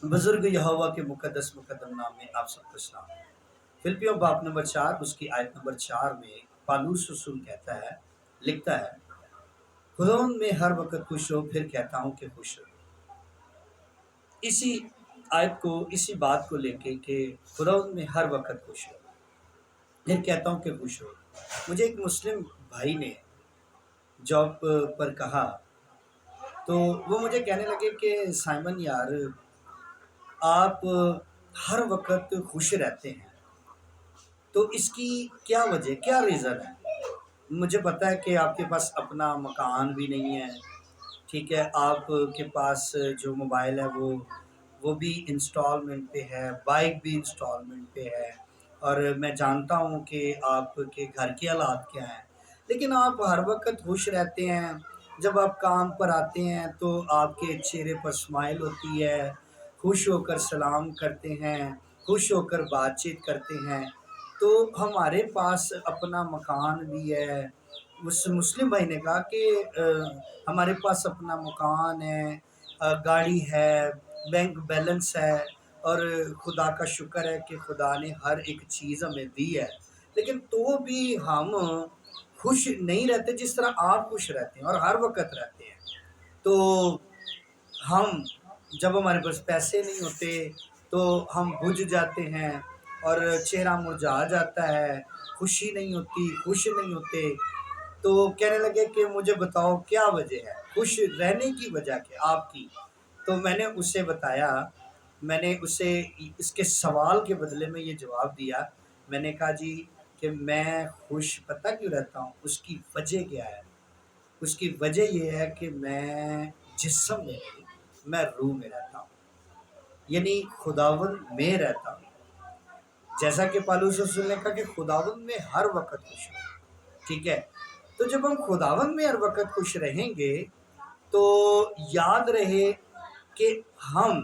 بزرگ یہوہ کے مقدس مقدم نام میں آپ سب کو سلام۔ فلپیوں باب نمبر 4 اس کی آیت نمبر 4 میں پالوس رسول کہتا ہے، لکھتا ہے، خداوند میں ہر وقت خوش ہو، پھر کہتا ہوں کہ خوش ہو۔ اسی آیت کو، اسی بات کو لے کے کہ خداوند میں ہر وقت خوش ہو، پھر کہتا ہوں کہ خوش ہو، مجھے ایک مسلم بھائی نے جاب پر کہا، تو وہ مجھے کہنے لگے کہ سائمن یار، آپ ہر وقت خوش رہتے ہیں، تو اس کی کیا وجہ، کیا ریزن ہے؟ مجھے پتہ ہے کہ آپ کے پاس اپنا مکان بھی نہیں ہے، ٹھیک ہے، آپ کے پاس جو موبائل ہے وہ بھی انسٹالمنٹ پہ ہے، بائک بھی انسٹالمنٹ پہ ہے، اور میں جانتا ہوں کہ آپ کے گھر کے حالات کیا ہیں، لیکن آپ ہر وقت خوش رہتے ہیں۔ جب آپ کام پر آتے ہیں تو آپ کے چہرے پر اسمائل ہوتی ہے، خوش ہو کر سلام کرتے ہیں، خوش ہو کر بات چیت کرتے ہیں۔ تو ہمارے پاس اپنا مکان بھی ہے۔ اس مسلم بھائی نے کہا کہ ہمارے پاس اپنا مکان ہے، گاڑی ہے، بینک بیلنس ہے، اور خدا کا شکر ہے کہ خدا نے ہر ایک چیز ہمیں دی ہے، لیکن تو بھی ہم خوش نہیں رہتے جس طرح آپ خوش رہتے ہیں اور ہر وقت رہتے ہیں۔ تو ہم جب ہمارے پاس پیسے نہیں ہوتے تو ہم بجھ جاتے ہیں اور چہرہ مرجھا جاتا ہے، خوشی نہیں ہوتی، خوش نہیں ہوتے۔ تو کہنے لگے کہ مجھے بتاؤ کیا وجہ ہے خوش رہنے کی، وجہ کیا آپ کی؟ تو میں نے اسے بتایا، میں نے اسے اس کے سوال کے بدلے میں یہ جواب دیا، میں نے کہا جی کہ میں خوش پتہ کیوں رہتا ہوں، اس کی وجہ کیا ہے؟ اس کی وجہ یہ ہے کہ میں جسم میں نہیں، میں روح میں رہتا ہوں، یعنی خداوند میں رہتا ہوں۔ جیسا کہ پالوس رسول نے کہا کہ خداوند میں ہر وقت خوش ہو، ٹھیک ہے۔ تو جب ہم خداوند میں ہر وقت خوش رہیں گے تو یاد رہے کہ ہم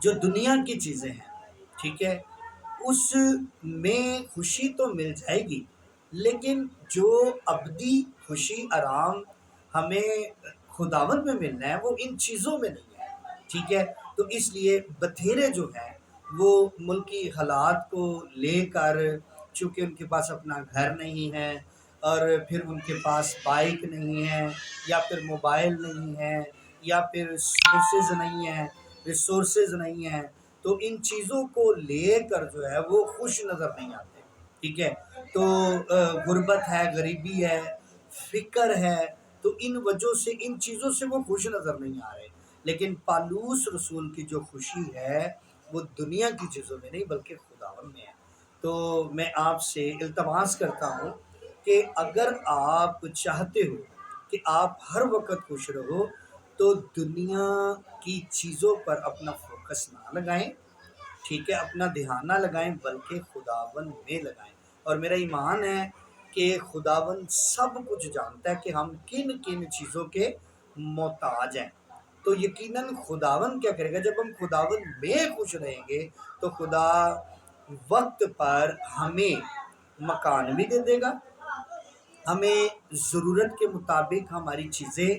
جو دنیا کی چیزیں ہیں، ٹھیک ہے، اس میں خوشی تو مل جائے گی، لیکن جو ابدی خوشی آرام ہمیں خداوند میں ملنا ہے وہ ان چیزوں میں نہیں ہے، ٹھیک ہے۔ تو اس لیے بتھیرے جو ہیں وہ ملکی حالات کو لے کر، چونکہ ان کے پاس اپنا گھر نہیں ہے، اور پھر ان کے پاس بائک نہیں ہے، یا پھر موبائل نہیں ہے، یا پھر ریسورسز نہیں ہیں، تو ان چیزوں کو لے کر جو ہے وہ خوش نظر نہیں آتے، ٹھیک ہے۔ تو غربت ہے، غریبی ہے، فکر ہے، تو ان وجہ سے، ان چیزوں سے وہ خوش نظر نہیں آ رہے۔ لیکن پالوس رسول کی جو خوشی ہے وہ دنیا کی چیزوں میں نہیں بلکہ خداوند میں ہے۔ تو میں آپ سے التماس کرتا ہوں کہ اگر آپ چاہتے ہو کہ آپ ہر وقت خوش رہو تو دنیا کی چیزوں پر اپنا فوکس نہ لگائیں، ٹھیک ہے، اپنا دھیان نہ لگائیں بلکہ خداوند میں لگائیں۔ اور میرا ایمان ہے کہ خداوند سب کچھ جانتا ہے کہ ہم کن کن چیزوں کے محتاج ہیں۔ تو یقیناً خداوند کیا کرے گا، جب ہم خداوند میں خوش رہیں گے تو خدا وقت پر ہمیں مکان بھی دے دے گا، ہمیں ضرورت کے مطابق ہماری چیزیں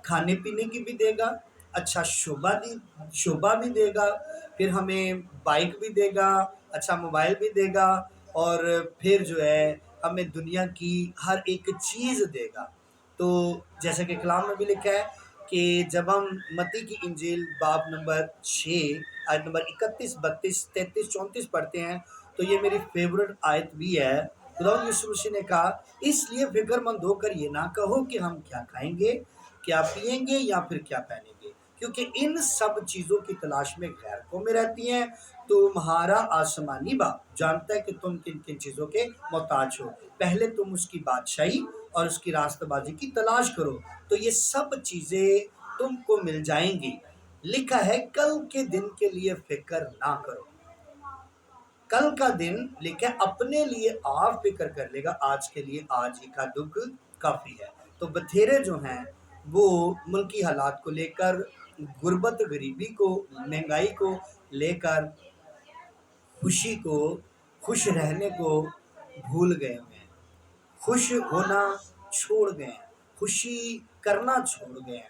کھانے پینے کی بھی دے گا، اچھا شعبہ بھی دے گا، پھر ہمیں بائک بھی دے گا، اچھا موبائل بھی دے گا، اور پھر جو ہے ہمیں دنیا کی ہر ایک چیز دے گا۔ تو جیسا کہ کلام میں بھی لکھا ہے کہ جب ہم متی کی انجیل باب نمبر 6 آیت نمبر 31، 32، 33، 34 پڑھتے ہیں تو یہ میری فیورٹ آیت بھی ہے۔ خدا یسوع مسیح نے کہا، اس لیے فکر مند ہو کر یہ نہ کہو کہ ہم کیا کھائیں گے، کیا پئیں گے، یا پھر کیا پہنیں گے، کیونکہ ان سب چیزوں کی تلاش میں غیر قومیں رہتی ہیں۔ تمہارا آسمانی باپ جانتا ہے کہ تم کن کن چیزوں کے محتاج ہو، پہلے تم اس کی بادشاہی اور اس کی راستہ بازی کی تلاش کرو تو یہ سب چیزیں تم کو مل جائیں گی۔ لکھا ہے کل کے دن کے لیے فکر نہ کرو، کل کا دن لکھے اپنے لیے آپ فکر کر لے گا، آج کے لیے آج ہی کا دکھ کافی ہے۔ تو بتھیرے جو ہیں وہ ملکی حالات کو لے کر، غربت غریبی کو، مہنگائی کو لے کر خوشی کو، خوش رہنے کو بھول گئے ہوئے ہیں، خوش ہونا چھوڑ گئے ہیں، خوشی کرنا چھوڑ گئے ہیں،